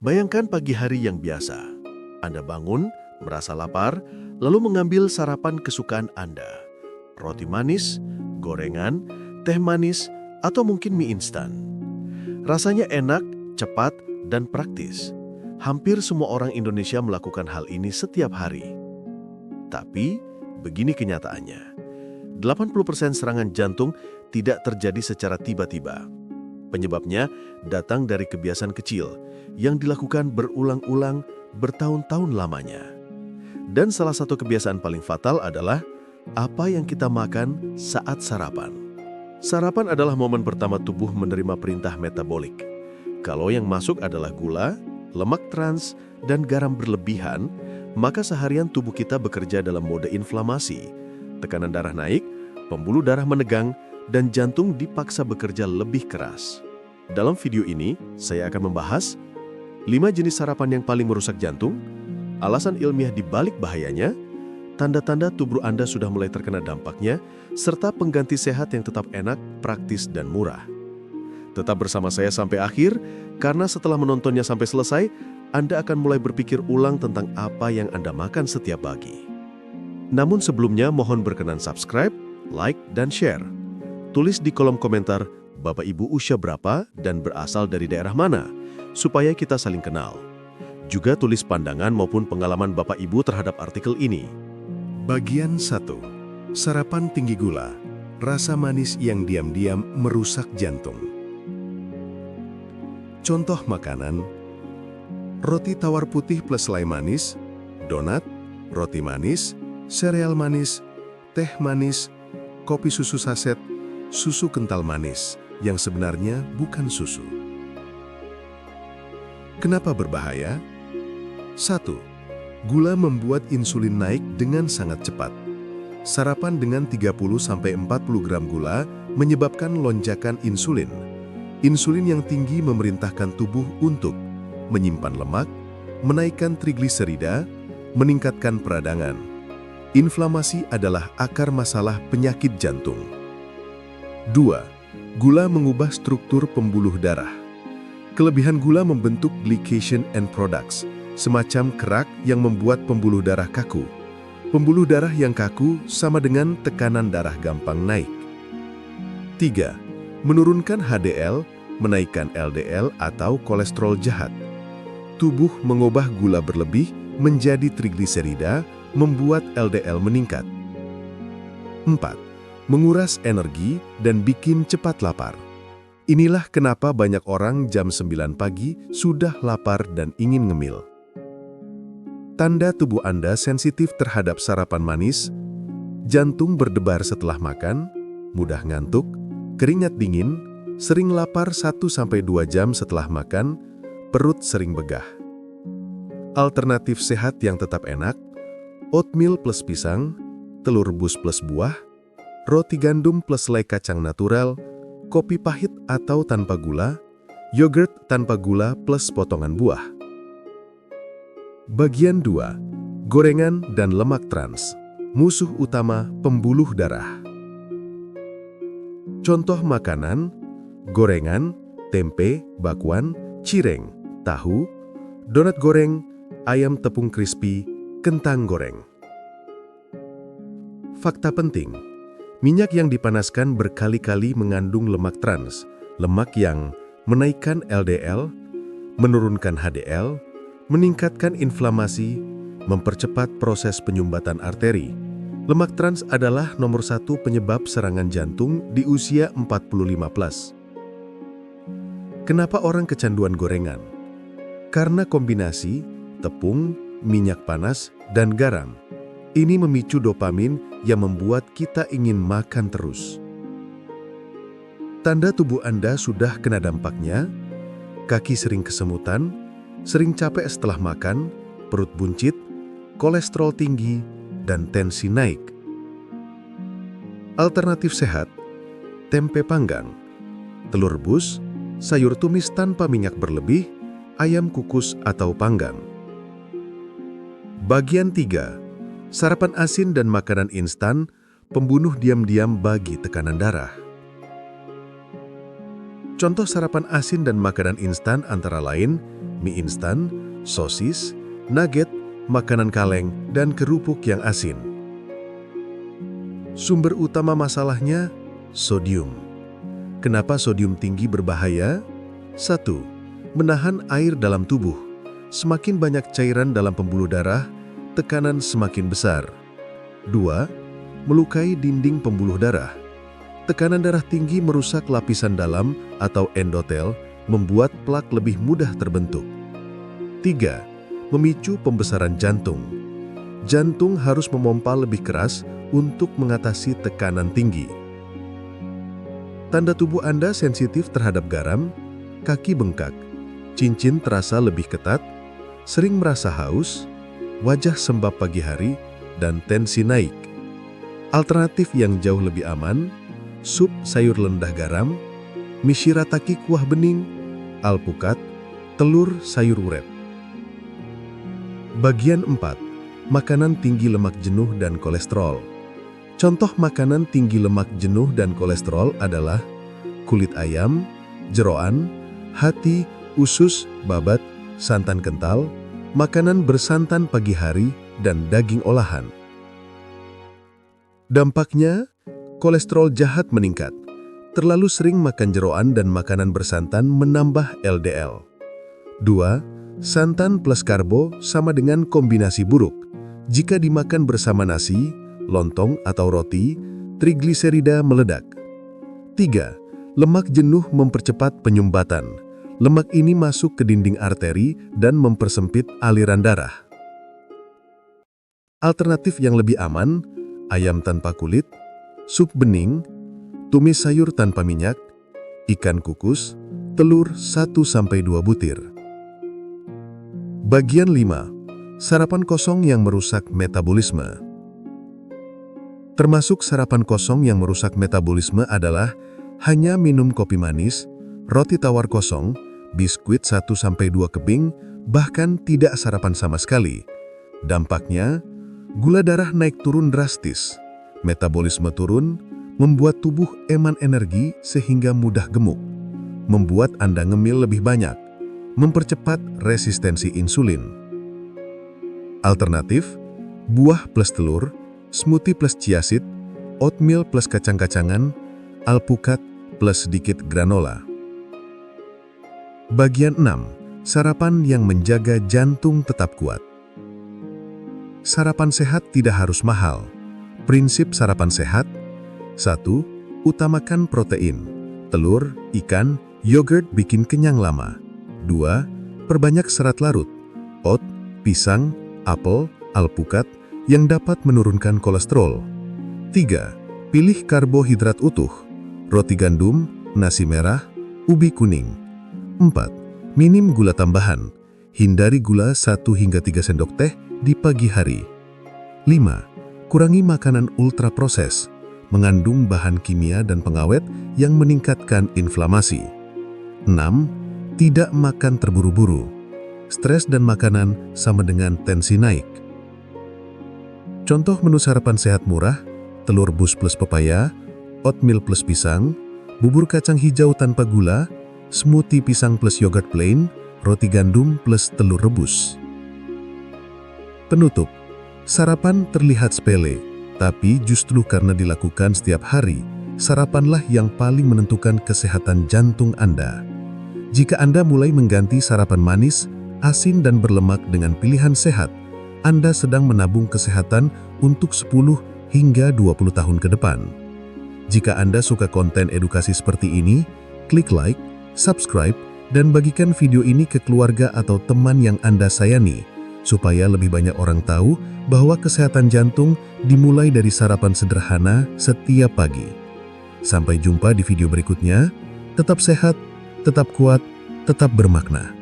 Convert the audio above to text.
Bayangkan pagi hari yang biasa. Anda bangun, merasa lapar, lalu mengambil sarapan kesukaan Anda. Roti manis, gorengan, teh manis, atau mungkin mie instan. Rasanya enak, cepat, dan praktis. Hampir semua orang Indonesia melakukan hal ini setiap hari. Tapi, begini kenyataannya. 80% serangan jantung tidak terjadi secara tiba-tiba. Penyebabnya datang dari kebiasaan kecil yang dilakukan berulang-ulang bertahun-tahun lamanya. Dan salah satu kebiasaan paling fatal adalah apa yang kita makan saat sarapan. Sarapan adalah momen pertama tubuh menerima perintah metabolik. Kalau yang masuk adalah gula, lemak trans, dan garam berlebihan, maka seharian tubuh kita bekerja dalam mode inflamasi. Tekanan darah naik, pembuluh darah menegang, dan jantung dipaksa bekerja lebih keras. Dalam video ini, saya akan membahas 5 jenis sarapan yang paling merusak jantung, alasan ilmiah di balik bahayanya, tanda-tanda tubuh Anda sudah mulai terkena dampaknya, serta pengganti sehat yang tetap enak, praktis, dan murah. Tetap bersama saya sampai akhir, karena setelah menontonnya sampai selesai, Anda akan mulai berpikir ulang tentang apa yang Anda makan setiap pagi. Namun sebelumnya, mohon berkenan subscribe, like, dan share. Tulis di kolom komentar, Bapak Ibu usia berapa dan berasal dari daerah mana, supaya kita saling kenal. Juga tulis pandangan maupun pengalaman Bapak Ibu terhadap artikel ini. Bagian 1. Sarapan tinggi gula, rasa manis yang diam-diam merusak jantung. Contoh makanan: roti tawar putih plus selai manis, donat, roti manis, sereal manis, teh manis, kopi susu saset, susu kental manis, yang sebenarnya bukan susu. Kenapa berbahaya? 1. Gula membuat insulin naik dengan sangat cepat. Sarapan dengan 30-40 gram gula menyebabkan lonjakan insulin. Insulin yang tinggi memerintahkan tubuh untuk menyimpan lemak, menaikkan trigliserida, meningkatkan peradangan. Inflamasi adalah akar masalah penyakit jantung. 2. Gula mengubah struktur pembuluh darah. Kelebihan gula membentuk glycation end products, semacam kerak yang membuat pembuluh darah kaku. Pembuluh darah yang kaku sama dengan tekanan darah gampang naik. 3. Menurunkan HDL, menaikkan LDL atau kolesterol jahat. Tubuh mengubah gula berlebih menjadi trigliserida, membuat LDL meningkat. 4. Menguras energi dan bikin cepat lapar. Inilah kenapa banyak orang jam 9 pagi sudah lapar dan ingin ngemil. Tanda tubuh Anda sensitif terhadap sarapan manis: jantung berdebar setelah makan, mudah ngantuk, keringat dingin, sering lapar 1-2 jam setelah makan, perut sering begah. Alternatif sehat yang tetap enak: oatmeal plus pisang, telur rebus plus buah, roti gandum plus selai kacang natural, kopi pahit atau tanpa gula, yogurt tanpa gula plus potongan buah. Bagian 2. Gorengan dan lemak trans, musuh utama pembuluh darah. Contoh makanan: gorengan, tempe, bakwan, cireng, tahu, donat goreng, ayam tepung crispy, kentang goreng. Fakta penting: minyak yang dipanaskan berkali-kali mengandung lemak trans, lemak yang menaikkan LDL, menurunkan HDL, meningkatkan inflamasi, mempercepat proses penyumbatan arteri. Lemak trans adalah nomor 1 penyebab serangan jantung di usia 45+. Kenapa orang kecanduan gorengan? Karena kombinasi tepung, minyak panas, dan garam. Ini memicu dopamin yang membuat kita ingin makan terus. Tanda tubuh Anda sudah kena dampaknya: kaki sering kesemutan, sering capek setelah makan, perut buncit, kolesterol tinggi, dan tensi naik. Alternatif sehat: tempe panggang, telur rebus, sayur tumis tanpa minyak berlebih, ayam kukus atau panggang. Bagian 3. Sarapan asin dan makanan instan, pembunuh diam-diam bagi tekanan darah. Contoh sarapan asin dan makanan instan antara lain mie instan, sosis, nugget, makanan kaleng, dan kerupuk yang asin. Sumber utama masalahnya, sodium. Kenapa sodium tinggi berbahaya? 1. Menahan air dalam tubuh. Semakin banyak cairan dalam pembuluh darah, tekanan semakin besar. 2. Melukai dinding pembuluh darah. Tekanan darah tinggi merusak lapisan dalam atau endotel, membuat plak lebih mudah terbentuk. 3. Memicu pembesaran jantung. Jantung harus memompa lebih keras untuk mengatasi tekanan tinggi. Tanda tubuh Anda sensitif terhadap garam, kaki bengkak, cincin terasa lebih ketat, sering merasa haus, wajah sembab pagi hari, dan tensi naik. Alternatif yang jauh lebih aman, sup sayur rendah garam, mie shirataki kuah bening, alpukat, telur sayur urep. Bagian 4. Makanan tinggi lemak jenuh dan kolesterol. Contoh makanan tinggi lemak jenuh dan kolesterol adalah kulit ayam, jeroan, hati, usus, babat, santan kental, makanan bersantan pagi hari, dan daging olahan. Dampaknya, kolesterol jahat meningkat. Terlalu sering makan jeroan dan makanan bersantan menambah LDL. 2. Santan plus karbo sama dengan kombinasi buruk. Jika dimakan bersama nasi, lontong atau roti, trigliserida meledak. 3. Lemak jenuh mempercepat penyumbatan. Lemak ini masuk ke dinding arteri dan mempersempit aliran darah. Alternatif yang lebih aman, ayam tanpa kulit, sup bening, tumis sayur tanpa minyak, ikan kukus, telur 1-2 butir. Bagian 5. Sarapan kosong yang merusak metabolisme. Termasuk sarapan kosong yang merusak metabolisme adalah hanya minum kopi manis, roti tawar kosong, biskuit 1-2 keping, bahkan tidak sarapan sama sekali. Dampaknya, gula darah naik turun drastis. Metabolisme turun, membuat tubuh eman energi sehingga mudah gemuk, membuat Anda ngemil lebih banyak, mempercepat resistensi insulin. Alternatif, buah plus telur, smoothie plus chia seed, oatmeal plus kacang-kacangan, alpukat plus sedikit granola. Bagian 6. Sarapan yang menjaga jantung tetap kuat. Sarapan sehat tidak harus mahal. Prinsip sarapan sehat: 1. Utamakan protein. Telur, ikan, yogurt bikin kenyang lama. 2. Perbanyak serat larut. Oat, pisang, apel, alpukat yang dapat menurunkan kolesterol. 3. Pilih karbohidrat utuh. Roti gandum, nasi merah, ubi kuning. 4. Minim gula tambahan. Hindari gula 1-3 sendok teh di pagi hari. 5. Kurangi makanan ultra proses, mengandung bahan kimia dan pengawet yang meningkatkan inflamasi. 6. Tidak makan terburu-buru. Stres dan makanan sama dengan tensi naik. Contoh menu sarapan sehat murah: telur rebus plus pepaya, oatmeal plus pisang, bubur kacang hijau tanpa gula, smoothie pisang plus yogurt plain, roti gandum plus telur rebus. Penutup. Sarapan terlihat sepele, tapi justru karena dilakukan setiap hari, sarapanlah yang paling menentukan kesehatan jantung Anda. Jika Anda mulai mengganti sarapan manis, asin dan berlemak dengan pilihan sehat, Anda sedang menabung kesehatan untuk 10 hingga 20 tahun ke depan. Jika Anda suka konten edukasi seperti ini, klik like, subscribe, dan bagikan video ini ke keluarga atau teman yang Anda sayangi, supaya lebih banyak orang tahu bahwa kesehatan jantung dimulai dari sarapan sederhana setiap pagi. Sampai jumpa di video berikutnya. Tetap sehat, tetap kuat, tetap bermakna.